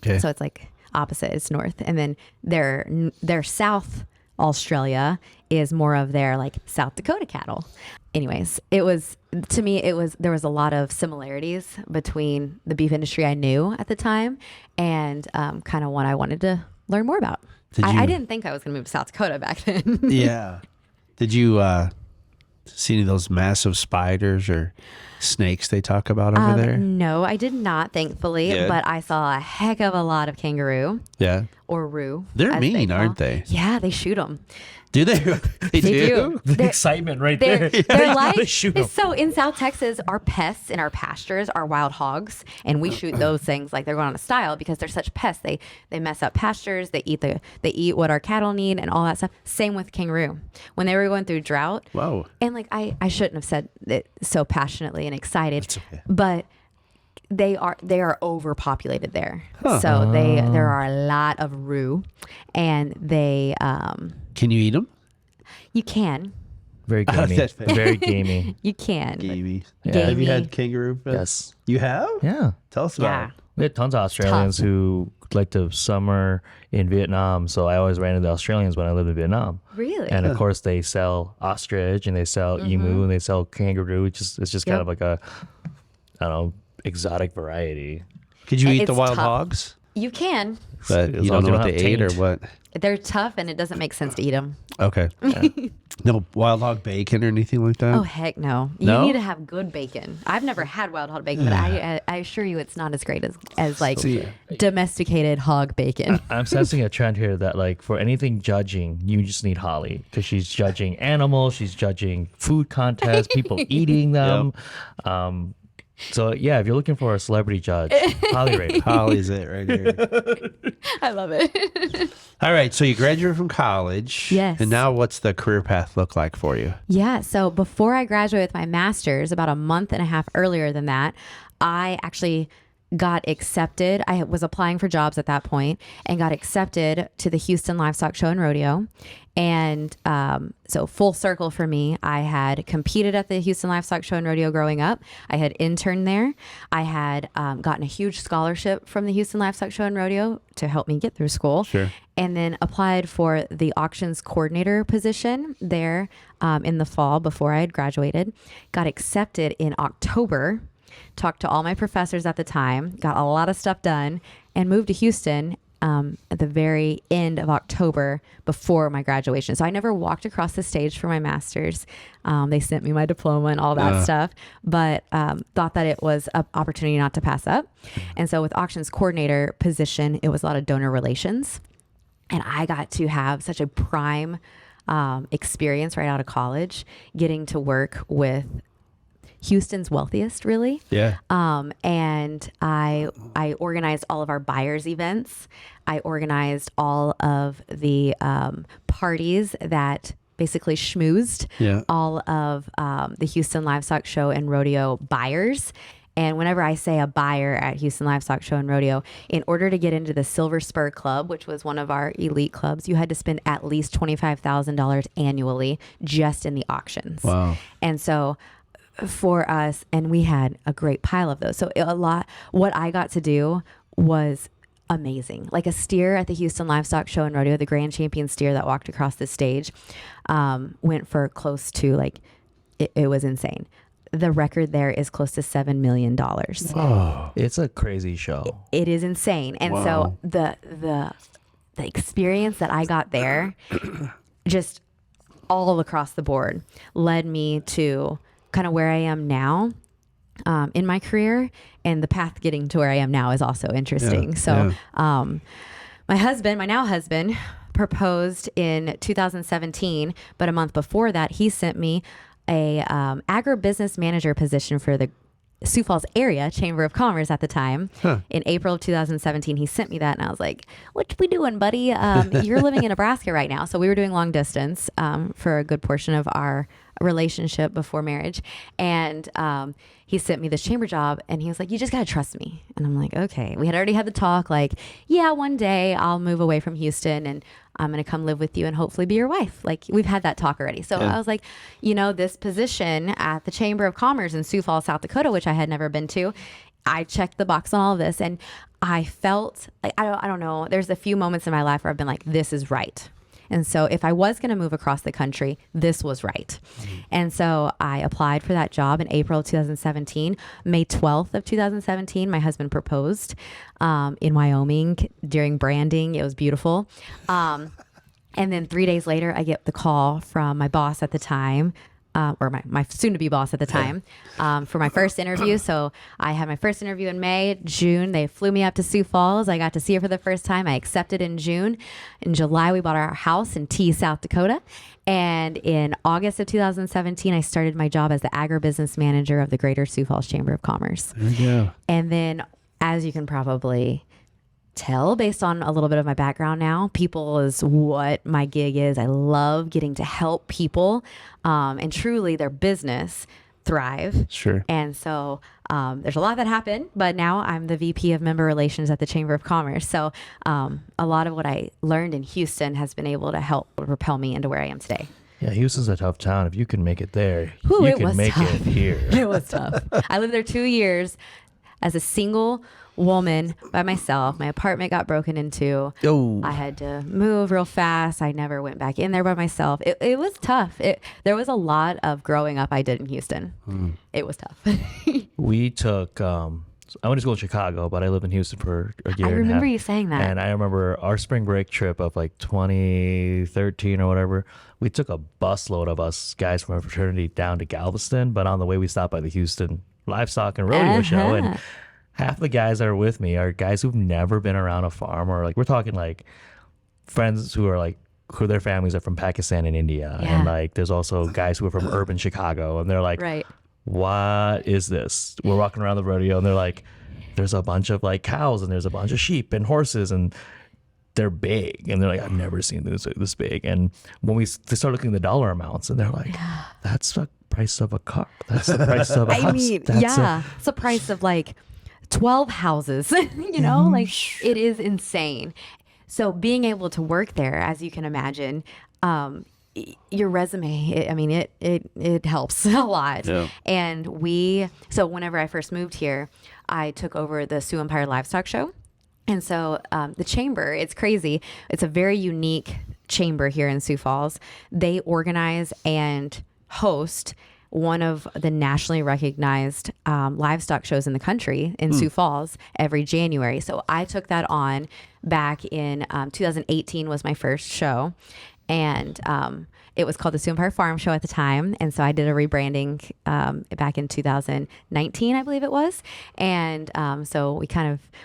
Okay.
So it's like opposite, it's north. And then their South Australia is more of their like South Dakota cattle. Anyways, there was a lot of similarities between the beef industry I knew at the time and kind of what I wanted to learn more about. I didn't think I was going to move to South Dakota back then.
Yeah. Did you see any of those massive spiders or snakes they talk about over there?
No, I did not, thankfully.
Good.
But I saw a heck of a lot of kangaroo
Yeah.
or roo.
They're
as
mean,
call.
aren't they?
Yeah, they shoot them.
Do they? They do?
The
They're-
excitement right
They're,
there.
they're like,
They shoot 'em.
so in South Texas, our pests in our pastures are wild hogs, and we shoot those things like they're going on a style because they're such pests. They mess up pastures. They eat what our cattle need and all that stuff. Same with kangaroo. When they were going through drought,
Whoa.
and like I shouldn't have said it so passionately and excited,
It's okay.
but they are overpopulated there. So there are a lot of roo, and they
Can you eat them?
you can.
Very gamey.
That's fair.
Very gamey.
You can.
Gamey.
Yeah.
Have you
Gamey.
had kangaroo?
Yes.
You have?
Yeah.
Tell us about
Yeah.
it.
We had tons of Australians who like to summer in Vietnam, so I always ran into Australians when I lived in Vietnam.
Really?
And of course, they sell ostrich and they sell emu and they sell kangaroo. It's just kind
Yep.
of like a, I don't know, exotic variety.
Could you eat the
It's
wild
tough.
hogs?
You can.
But
As
you
long
don't
as
know what
you
they
don't
ate or
taint.
what.
They're tough, and it doesn't make sense to eat them.
Okay. No wild hog bacon or anything like that?
Oh, heck no. You
No?
need to have good bacon. I've never had wild hog bacon, but I assure you it's not as great as like domesticated hog bacon.
I'm sensing a trend here that like for anything judging, you just need Holly because she's judging animals, she's judging food contests, people eating them. So yeah, if you're looking for a celebrity judge, Holly Rader.
Holly's it right here.
I love it.
All right. So you graduated from college.
Yes.
And now what's the career path look like for you?
Yeah. So before I graduated with my master's, about a month and a half earlier than that, I actually got accepted. I was applying for jobs at that point and got accepted to the Houston Livestock Show and Rodeo. And so full circle for me, I had competed at the Houston Livestock Show and Rodeo growing up. I had interned there. I had gotten a huge scholarship from the Houston Livestock Show and Rodeo to help me get through school.
Sure.
And then applied for the auctions coordinator position there in the fall before I had graduated. Got accepted in October. Talked to all my professors at the time, got a lot of stuff done, and moved to Houston at the very end of October before my graduation. So I never walked across the stage for my master's. They sent me my diploma and all that stuff, but thought that it was an opportunity not to pass up. And so with auctions coordinator position, it was a lot of donor relations. And I got to have such a prime experience right out of college, getting to work with Houston's wealthiest, really.
Yeah.
And I organized all of our buyers events. I organized all of the parties that basically schmoozed all of the Houston Livestock Show and Rodeo buyers. And whenever I say a buyer at Houston Livestock Show and Rodeo, in order to get into the Silver Spur Club, which was one of our elite clubs, you had to spend at least $25,000 annually just in the auctions.
Wow.
And so for us, and we had a great pile of those. So what I got to do was amazing. Like a steer at the Houston Livestock Show and Rodeo, the grand champion steer that walked across the stage, went for close to it was insane. The record there is close to $7 million.
Oh.
It's a crazy show.
It is insane. And so the experience that I got there, just all across the board, led me to kind of where I am now in my career, and the path getting to where I am now is also interesting. My now husband, proposed in 2017, but a month before that, he sent me a agribusiness manager position for the Sioux Falls area Chamber of Commerce at the time. In April of 2017, he sent me that, and I was like, what we doing, buddy? You're living in Nebraska right now. So we were doing long distance for a good portion of our relationship before marriage. And he sent me this chamber job, and he was like, you just got to trust me. And I'm like, okay. We had already had the talk, like, yeah, one day I'll move away from Houston and I'm going to come live with you and hopefully be your wife. Like, we've had that talk already. So I was like, this position at the Chamber of Commerce in Sioux Falls, South Dakota, which I had never been to, I checked the box on all of this, and I felt like, I don't know, there's a few moments in my life where I've been like, this is right. And so if I was going to move across the country, this was right. And so I applied for that job in April of 2017. May 12th of 2017, my husband proposed in Wyoming during branding. It was beautiful. And then 3 days later, I get the call from my boss at the time, or my soon-to-be boss at the time, for my first interview. So I had my first interview in May. June, they flew me up to Sioux Falls. I got to see her for the first time. I accepted in June. In July, we bought our house in T, South Dakota. And in August of 2017, I started my job as the agribusiness manager of the Greater Sioux Falls Chamber of Commerce.
There you go.
And then, as you can probably tell based on a little bit of my background now, people is what my gig is. I love getting to help people and truly their business thrive.
Sure.
And so there's a lot that happened, but now I'm the VP of Member Relations at the Chamber of Commerce. So a lot of what I learned in Houston has been able to help propel me into where I am today.
Yeah, Houston's a tough town. If you can make it there,
Ooh,
you can make it here.
It was tough. I lived there 2 years as a single woman by myself. My apartment got broken into.
Oh.
I had to move real fast. I never went back in there by myself. It was tough. There was a lot of growing up I did in Houston. It was tough.
We took I went to school in Chicago, but I lived in Houston for a year.
I
and a
remember
half.
you saying that.
And I remember our spring break trip of like 2013 or whatever. We took a busload of us guys from our fraternity down to Galveston, but on the way we stopped by the Houston Livestock and Rodeo Show. And half the guys that are with me are guys who've never been around a farm, or like we're talking like friends who are like who their families are from Pakistan and India.
Yeah.
And like there's also guys who are from urban Chicago, and they're like,
Right.
what is this? We're walking around the rodeo and they're like, there's a bunch of like cows and there's a bunch of sheep and horses and they're big. And they're like, I've never seen this big. And when they start looking at the dollar amounts and they're like, that's the price of a car. That's the price of a house.
I mean, it's the price of like 12 houses, you know, like it is insane. So being able to work there, as you can imagine, your resume, it helps a lot.
Yeah.
And so whenever I first moved here, I took over the Sioux Empire Livestock Show. And so the chamber, it's crazy. It's a very unique chamber here in Sioux Falls. They organize and host one of the nationally recognized livestock shows in the country in Sioux Falls every January. So I took that on back in 2018 was my first show. And it was called the Sioux Empire Farm Show at the time. And so I did a rebranding back in 2019, I believe it was. And so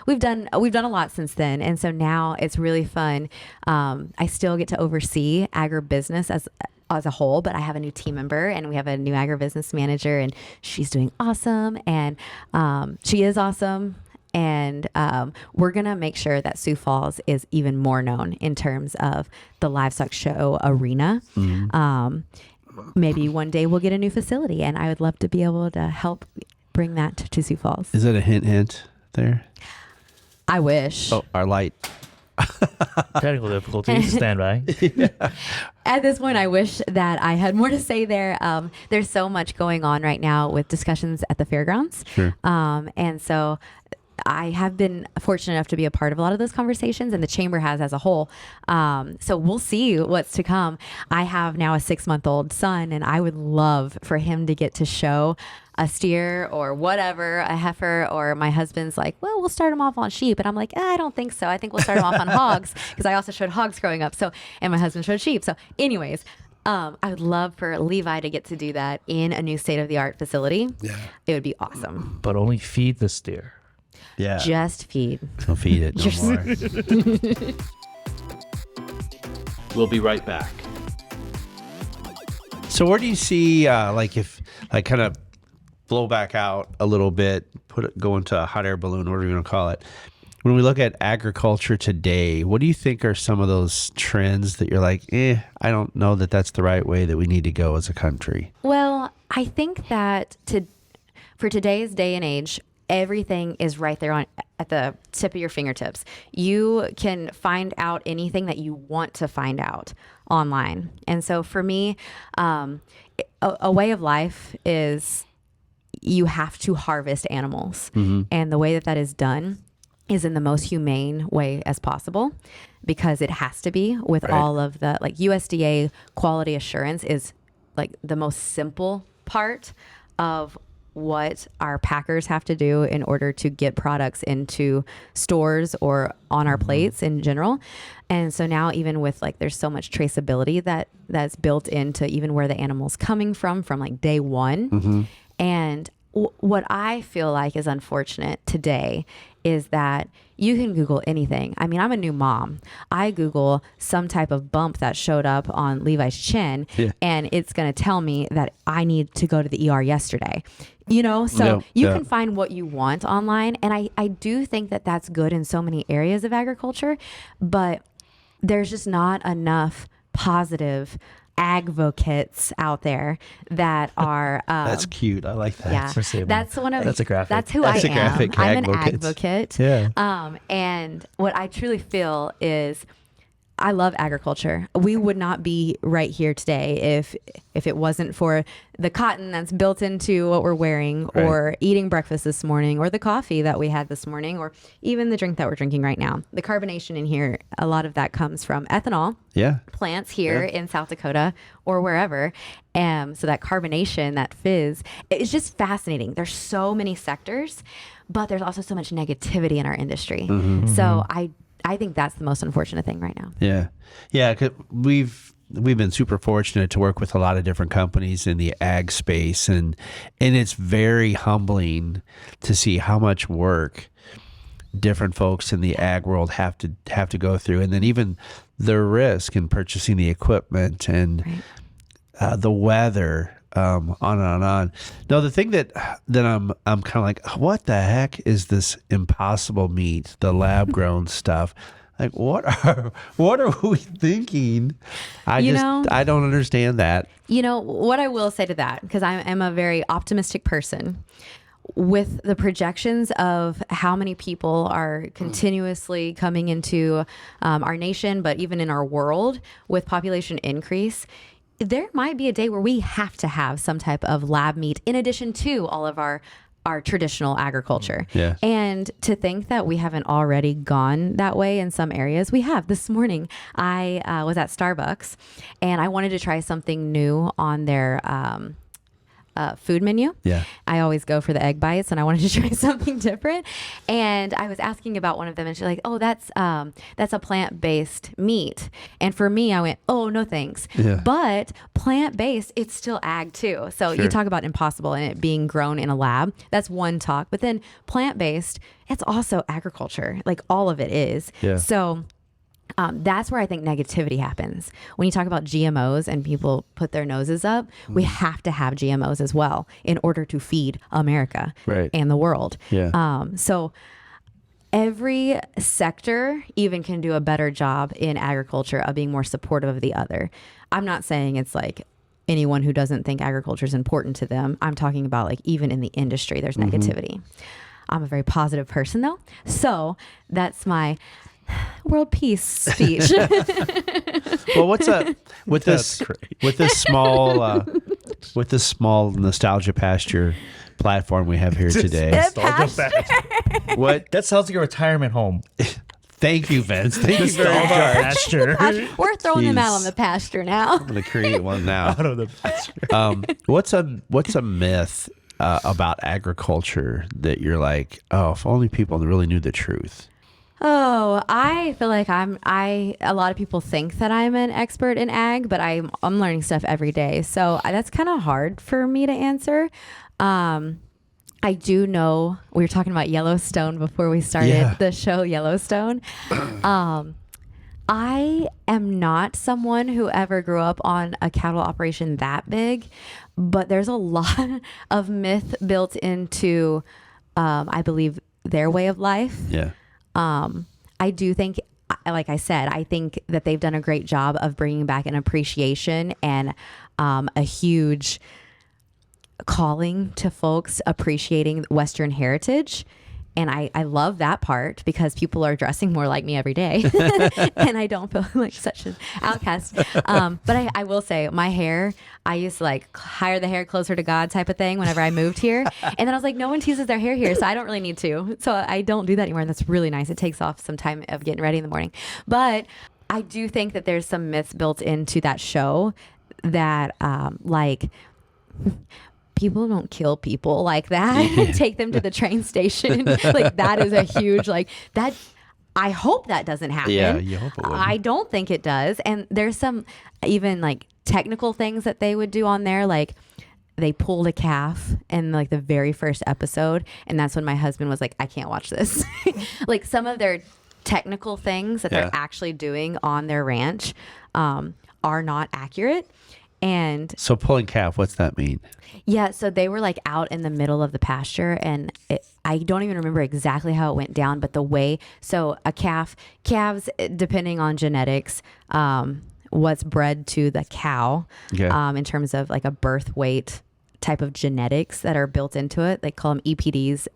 we've done a lot since then. And so now it's really fun. I still get to oversee agribusiness as a whole, but I have a new team member and we have a new agribusiness manager, and she's doing awesome. And she is awesome. And we're going to make sure that Sioux Falls is even more known in terms of the livestock show arena. Maybe one day we'll get a new facility, and I would love to be able to help bring that to Sioux Falls.
Is that a hint there?
I wish.
Oh, our light.
Technical difficulties, stand by.
At this point, I wish that I had more to say there. There's so much going on right now with discussions at the fairgrounds.
Sure.
And so I have been fortunate enough to be a part of a lot of those conversations, and the chamber has as a whole. So we'll see what's to come. I have now a 6-month-old son, and I would love for him to get to show a steer or whatever, a heifer, or my husband's like, well, we'll start him off on sheep. And I'm like, I don't think so. I think we'll start him off on hogs, because I also showed hogs growing up. So, and my husband showed sheep. So anyways, I would love for Levi to get to do that in a new state-of-the-art facility. Yeah. It would be awesome.
But only feed the steer.
Yeah.
Just feed.
Don't feed it no more. We'll be right back. So where do you see, kind of blow back out a little bit, go into a hot air balloon, whatever you want to call it. When we look at agriculture today, what do you think are some of those trends that you're like, I don't know that that's the right way that we need to go as a country?
Well, I think that for today's day and age, everything is right there at the tip of your fingertips. You can find out anything that you want to find out online. And so for me, a way of life is you have to harvest animals. Mm-hmm. And the way that is done is in the most humane way as possible, because it has to be with all of the USDA quality assurance is like the most simple part of what our packers have to do in order to get products into stores or on our plates in general. And so now even with there's so much traceability that's built into even where the animal's coming from day one. Mm-hmm. And what I feel like is unfortunate today is that you can Google anything. I mean, I'm a new mom. I Google some type of bump that showed up on Levi's chin, and it's going to tell me that I need to go to the ER yesterday. So you can find what you want online. And I do think that that's good in so many areas of agriculture, but there's just not enough positive advocates out there that are
that's cute. I like that.
Yeah, that's a graphic. That's who
that's
I am.
Graphic.
I'm an advocate.
Yeah.
And what I truly feel is I love agriculture. We would not be right here today if it wasn't for the cotton that's built into what we're wearing,
Right.
or eating breakfast this morning, or the coffee that we had this morning, or even the drink that we're drinking right now. The carbonation in here, a lot of that comes from ethanol plants here in South Dakota or wherever. So that carbonation, that fizz, it's just fascinating. There's so many sectors, but there's also so much negativity in our industry. So I think that's the most unfortunate thing right now.
Yeah. 'Cause we've been super fortunate to work with a lot of different companies in the ag space, and it's very humbling to see how much work different folks in the ag world have to go through, and then even the risk in purchasing the equipment and the weather, on and on and on. No, the thing that I'm kind of like, what the heck is this impossible meat, the lab grown stuff? Like, what are we thinking? I don't understand that.
You know, what I will say to that, because I am a very optimistic person, with the projections of how many people are continuously coming into our nation, but even in our world with population increase, there might be a day where we have to have some type of lab meat in addition to all of our traditional agriculture.
Yeah.
And to think that we haven't already gone that way in some areas, we have. This morning, I was at Starbucks and I wanted to try something new on their food menu.
Yeah.
I always go for the egg bites, and I wanted to try something different. And I was asking about one of them, and she's like, "Oh, that's a plant-based meat." And for me, I went, "Oh, no thanks."
Yeah.
But plant-based, it's still ag too. So
Sure.
you talk about impossible and it being grown in a lab. That's one talk. But then plant-based, it's also agriculture. Like all of it is.
Yeah.
So that's where I think negativity happens. When you talk about GMOs and people put their noses up, we have to have GMOs as well in order to feed America and the world.
Yeah.
So every sector even can do a better job in agriculture of being more supportive of the other. I'm not saying it's like anyone who doesn't think agriculture is important to them. I'm talking about like even in the industry, there's negativity. I'm a very positive person though. So world peace speech.
Well, what's up with this small nostalgia pasture platform we have here today? What?
That sounds like a retirement home.
Thank you, Vince. Thank you very much.
Pasture.
We're throwing them out
Jeez.
on the pasture now.
I'm gonna create one now.
Out of the pasture.
What's a myth about agriculture that you're like, oh, if only people really knew the truth?
Oh, I feel like a lot of people think that I'm an expert in ag, but I'm learning stuff every day. So that's kind of hard for me to answer. I do know we were talking about Yellowstone before we started the show Yellowstone. I am not someone who ever grew up on a cattle operation that big, but there's a lot of myth built into, I believe, their way of life.
Yeah.
I do think, like I said, I think that they've done a great job of bringing back an appreciation and a huge calling to folks appreciating Western heritage. And I love that part because people are dressing more like me every day and I don't feel like such an outcast. But I will say my hair, I used to like hire the hair closer to God type of thing whenever I moved here. And then I was like, no one teases their hair here, so I don't really need to. So I don't do that anymore. And that's really nice. It takes off some time of getting ready in the morning. But I do think that there's some myths built into that show that like... people don't kill people like that. Take them to the train station. Like that is a huge like that. I hope that doesn't happen.
Yeah, you hope it wouldn't.
I don't think it does. And there's some even like technical things that they would do on there. Like they pulled a calf in like the very first episode. And that's when my husband was like, I can't watch this. Like some of their technical things that they're actually doing on their ranch are not accurate. And
so pulling calf, what's that mean?
Yeah, so they were like out in the middle of the pasture, and I don't even remember exactly how it went down, but the way, so calves, depending on genetics, what's bred to the cow, in terms of like a birth weight type of genetics that are built into it. They call them EPDs,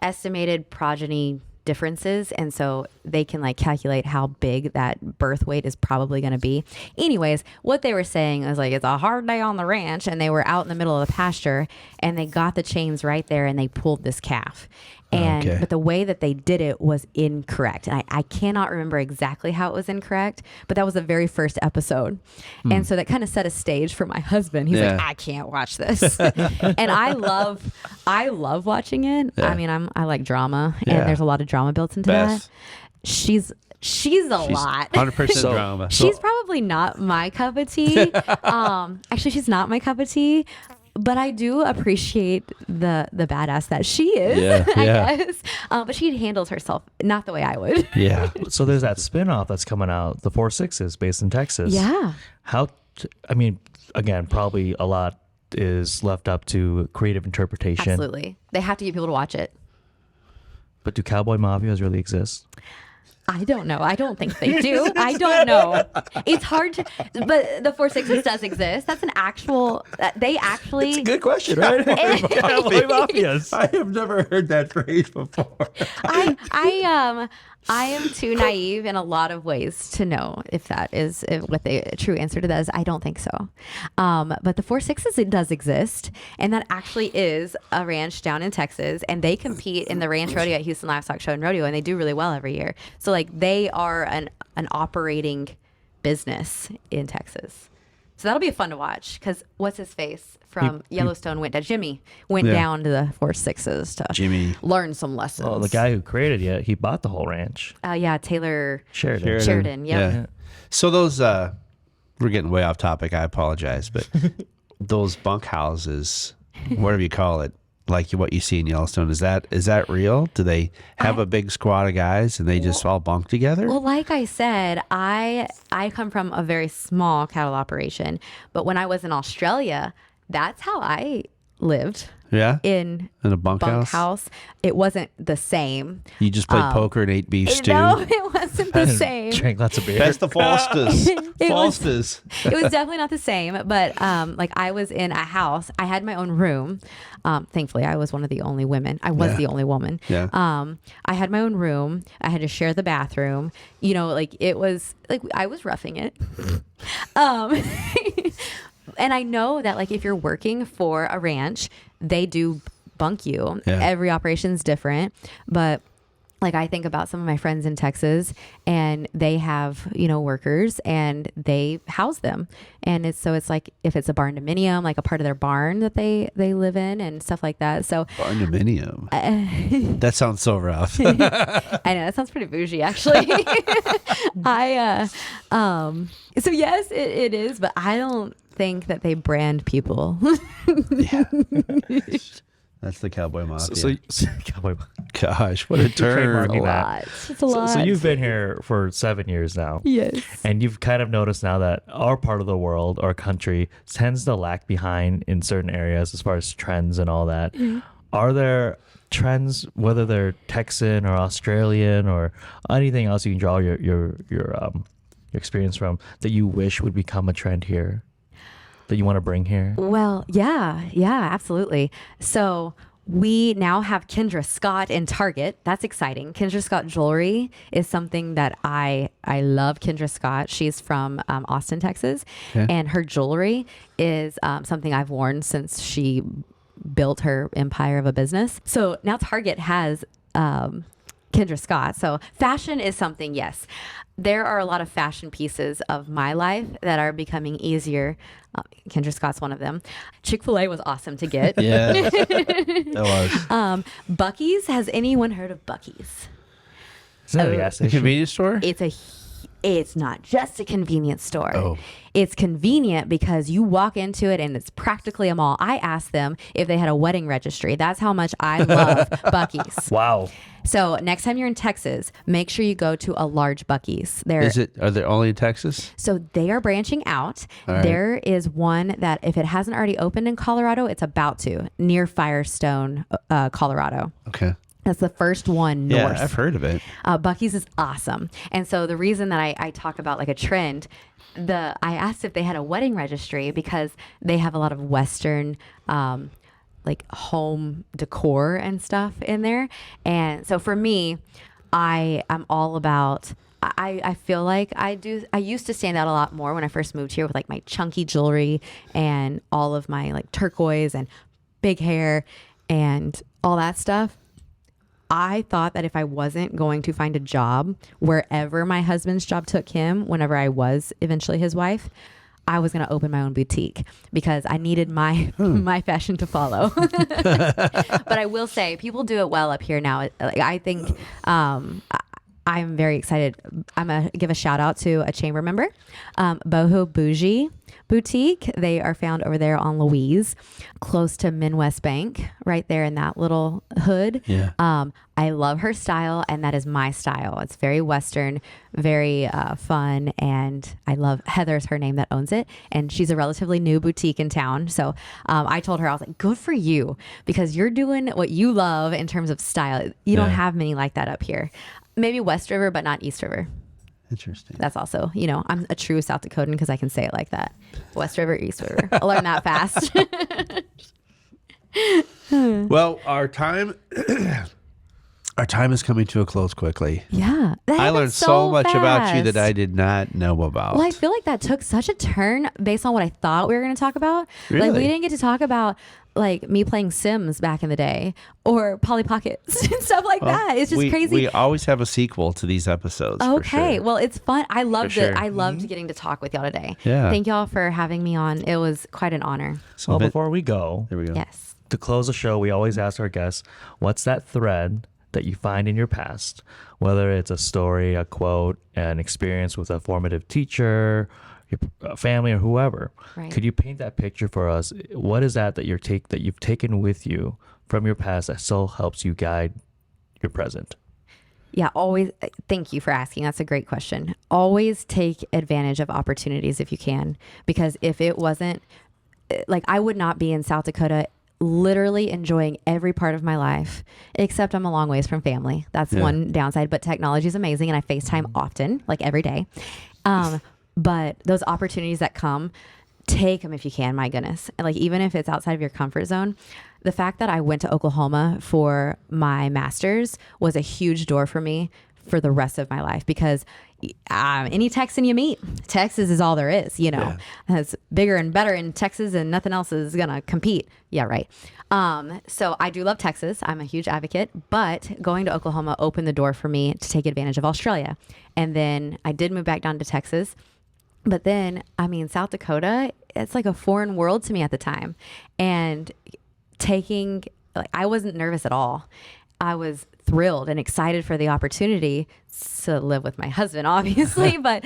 estimated progeny differences, and so they can like calculate how big that birth weight is probably going to be. Anyways, what they were saying was like, it's a hard day on the ranch, and they were out in the middle of the pasture, and they got the chains right there, and they pulled this calf. And but the way that they did it was incorrect. And I cannot remember exactly how it was incorrect, but that was the very first episode. And so that kind of set a stage for my husband. He's like, I can't watch this. And I love watching it. I mean, I like drama, and there's a lot of drama built into that. She's a lot.
100% drama.
She's probably not my cup of tea. Actually, she's not my cup of tea. But I do appreciate the badass that she is, I guess. But she handles herself not the way I would.
Yeah.
So there's that spinoff that's coming out, the 4 Sixes, based in Texas.
Yeah.
I mean, again, probably a lot is left up to creative interpretation.
Absolutely. They have to get people to watch it.
But do cowboy mafias really exist?
I don't know. I don't think they do. I don't know. It's hard to, but the 4 Sixes does exist. That's an actual, they actually.
It's a good question, right? Cowboy mafias.
I have never heard that phrase before.
I am too naive in a lot of ways to know if that is what the true answer to that is. I don't think so. But the 4 Sixes, it does exist. And that actually is a ranch down in Texas. And they compete in the ranch rodeo at Houston Livestock Show and Rodeo. And they do really well every year. So like they are an operating business in Texas. So that'll be fun to watch because what's his face from Yellowstone Jimmy went down to the 4 Sixes to learn some lessons.
Well, the guy who created it, he bought the whole ranch.
Taylor
Sheridan.
Yeah.
So those, we're getting way off topic. I apologize, but those bunkhouses, whatever you call it, like what you see in Yellowstone, is that real? Do they have a big squad of guys and they just all bunk together?
Well, like I said, I come from a very small cattle operation, but when I was in Australia, that's how I lived.
Yeah?
In
a bunkhouse?
It wasn't the same.
You just played poker and ate beef stew?
No, it wasn't the same.
Drank lots of beer.
That's the Falstas.
It was definitely not the same, but like I was in a house. I had my own room. Thankfully, I was one of the only women. I was the only woman.
Yeah.
I had my own room. I had to share the bathroom. You know, like it was like I was roughing it. And I know that like if you're working for a ranch, they do bunk you.
Yeah.
Every operation's different, but like I think about some of my friends in Texas and they have, workers and they house them. And it's like if it's a barn dominium, like a part of their barn that they live in and stuff like that. So
barn dominium. That sounds so rough.
I know that sounds pretty bougie actually. So yes, it is, but I don't think that they brand people.
Yeah. That's the cowboy mafia.
Cowboy.
Gosh, what a term.
Trademarking that.
It's a lot.
So you've been here for 7 years now.
Yes.
And you've kind of noticed now that our part of the world, our country, tends to lag behind in certain areas as far as trends and all that. Mm-hmm. Are there trends, whether they're Texan or Australian or anything else you can draw your experience from, that you wish would become a trend here? That you want to bring here? Well,
yeah, absolutely. So we now have Kendra Scott in Target. That's exciting. Kendra Scott jewelry is something that I love. Kendra Scott, she's from Austin, Texas, and her jewelry is something I've worn since she built her empire of a business. So now Target has Kendra Scott. So fashion is something, yes. There are a lot of fashion pieces of my life that are becoming easier. Kendra Scott's one of them. Chick-fil-A was awesome to get.
Yeah, it was.
Buc-ee's. Has anyone heard of Buc-ee's?
Is that a gas station?
Convenience store?
It's not just a convenience store.
Oh.
It's convenient because you walk into it and it's practically a mall. I asked them if they had a wedding registry. That's how much I love Buc-ee's.
Wow.
So next time you're in Texas, make sure you go to a large Buc-ee's.
Are they only in Texas?
So they are branching out.
Right.
There is one that if it hasn't already opened in Colorado, it's about to, near Firestone, Colorado.
Okay.
That's the first one north.
Yeah, I've heard of it.
Buc-ee's is awesome. And so the reason that I talk about like a trend, I asked if they had a wedding registry because they have a lot of Western like home decor and stuff in there. And so for me, I am all about. I feel like I used to stand out a lot more when I first moved here with like my chunky jewelry and all of my like turquoise and big hair and all that stuff. I thought that if I wasn't going to find a job wherever my husband's job took him, whenever I was eventually his wife, I was going to open my own boutique because I needed my my fashion to follow. But I will say people do it well up here now. Like, I think I'm very excited. I'm going to give a shout out to a chamber member, Boho Bougie Boutique. They are found over there on Louise, close to Midwest Bank, right there in that little hood.
Yeah.
I love her style, and that is my style. It's very Western, very fun, and I love Heather's her name that owns it, and she's a relatively new boutique in town. So I told her, I was like, good for you, because you're doing what you love in terms of style. You don't have many like that up here. Maybe West River, but not East River.
Interesting.
That's also, I'm a true South Dakotan because I can say it like that. West River, East River. I learned that fast.
Well, our time is coming to a close quickly.
Yeah.
I learned so much about you that I did not know about.
Well, I feel like that took such a turn based on what I thought we were going to talk about.
Really?
Like, we didn't get to talk about like me playing Sims back in the day or Polly Pockets and stuff like that. It's just crazy.
We always have a sequel to these episodes.
Okay.
For sure.
Well, it's fun. I loved
For sure.
it. I loved getting to talk with y'all today.
Yeah.
Thank y'all for having me on. It was quite an honor.
So before we go,
There we go.
Yes.
to close the show, we always ask our guests, what's that thread that you find in your past, whether it's a story, a quote, an experience with a formative teacher, your family, or whoever.
Right.
Could you paint that picture for us? What is that you've taken with you from your past that still helps you guide your present?
Yeah, always. Thank you for asking. That's a great question. Always take advantage of opportunities if you can, because if it wasn't, like, I would not be in South Dakota literally enjoying every part of my life, except I'm a long ways from family. That's one downside, but technology is amazing and I FaceTime often, like every day. But those opportunities that come, take them if you can, my goodness. Like, even if it's outside of your comfort zone, the fact that I went to Oklahoma for my master's was a huge door for me for the rest of my life, because any Texan you meet, Texas is all there is, It's bigger and better in Texas and nothing else is going to compete. Yeah, right. So I do love Texas. I'm a huge advocate, but going to Oklahoma opened the door for me to take advantage of Australia. And then I did move back down to Texas. But then, South Dakota, it's like a foreign world to me at the time. And I wasn't nervous at all. I was thrilled and excited for the opportunity to live with my husband, obviously, but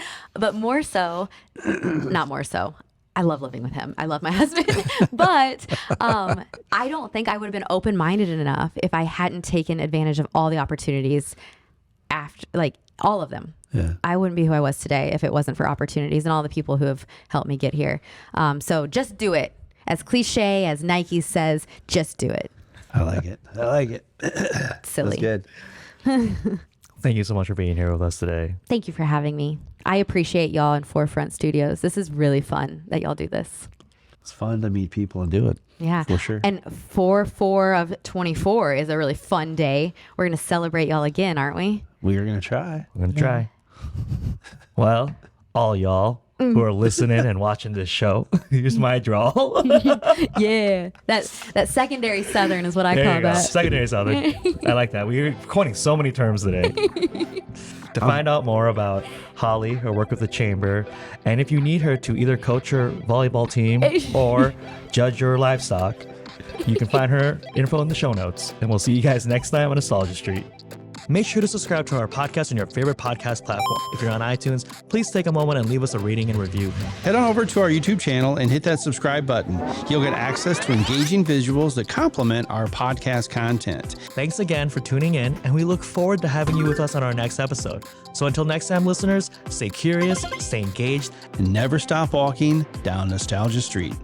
more so, not more so. I love living with him. I love my husband, but I don't think I would have been open-minded enough if I hadn't taken advantage of all the opportunities after, like, all of them.
Yeah.
I wouldn't be who I was today if it wasn't for opportunities and all the people who have helped me get here. So just do it. As cliche as Nike says, just do it.
I like it.
Silly.
That's good.
Thank you so much for being here with us today.
Thank you for having me. I appreciate y'all in Forefront Studios. This is really fun that y'all do this.
It's fun to meet people and do it.
Yeah.
For sure.
And 4/4 of 24 is a really fun day. We're going to celebrate y'all again, aren't we?
We are going to try.
I'm going to try. Well, all y'all who are listening and watching this show, here's my drawl.
Yeah. That secondary Southern is what I
There
call
you go.
that.
Secondary Southern. I like that. We're coining so many terms today. To find out more about Holly, her work with the chamber, and if you need her to either coach your volleyball team or judge your livestock, you can find her info in the show notes. And we'll see you guys next time on Nostalgia Street. Make sure to subscribe to our podcast on your favorite podcast platform. If you're on iTunes, please take a moment and leave us a rating and review.
Head on over to our YouTube channel and hit that subscribe button. You'll get access to engaging visuals that complement our podcast content.
Thanks again for tuning in, and we look forward to having you with us on our next episode. So until next time, listeners, stay curious, stay engaged,
And never stop walking down Nostalgia Street.